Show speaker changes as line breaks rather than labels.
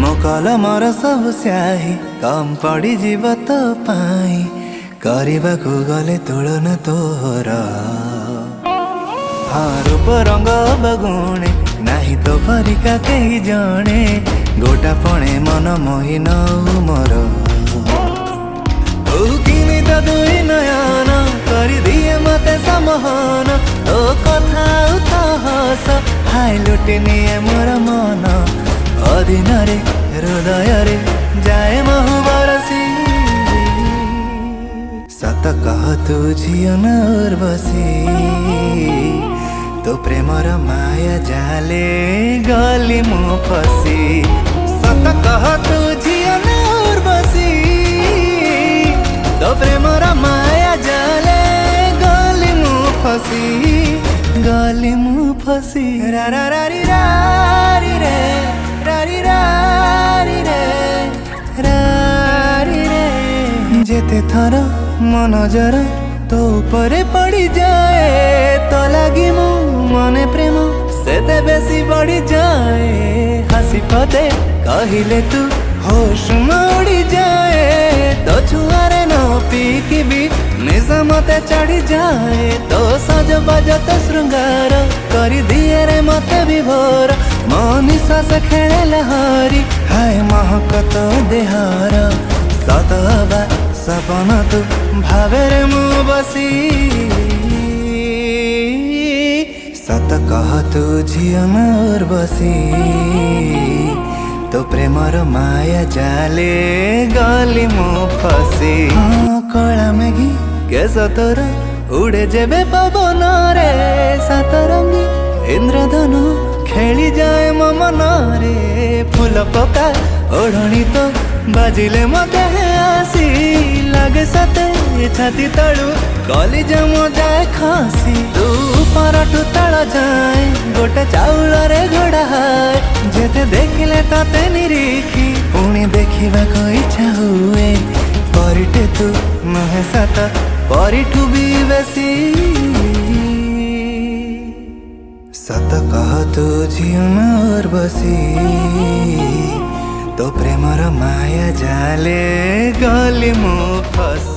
मो कलमर सब स्याही कम पड़ी जीव तो पाई करबाकू गले तुलना तोहर हाँ रूप रंग बगुणे नाही तो परिका कही जणे गोटा पणे मन मोहिन मोर किनी तो दुई नयन कर दिए मते समहन ओ कथा तो हस हाय लुटि निए मोर मन अधीन रे हृदय रे जाए महु बरसी सत कह तू झियो न उर्वशी तो प्रेमर माया जाले गली मु फसी सत कह तू झियो न उर्वशी तो प्रेमर माया जाले गली मु फसी रा रा रा री रा री रे रा री रा री रे रा री रे जेते थर मन जरा तो ऊपर पड़ी जाए तो लगी मो मने प्रेम सेते बेसी बढ़ी जाए हसी पते कहिले तू होश उड़ी जाए तो छुआरे न पीकी भी निज मते चढ़ी जाए तो सज बज तो श्रृंगार करी दिए रे मते विभोर मो निश्वास खेले लहरी हाय महक तो देहार सतबा सपन तू भावे रे मु बसी सत कह तू झियो न उर्वशी तो प्रेमर माया जाले गली मु फसी कला मेघी केस तोर उड़े जेबे पवन रे सतरंगी इंद्रधनु खेली जाए मो मन रे फूल पका ओढ़णी तो बाजिले मते आसी लागे सते छाती तलू कली जमो जाए खासी तू परठू तल जाए गोटे चाउल रे घोड़ा हाय जेते देखिले तते निरीखी पुणी देखा को इच्छा हुए परिटे तू नहे सत परिठू भी बेसी सत कह तू झियो न उर्वशी तो प्रेमर माया जाले गली मु फसी।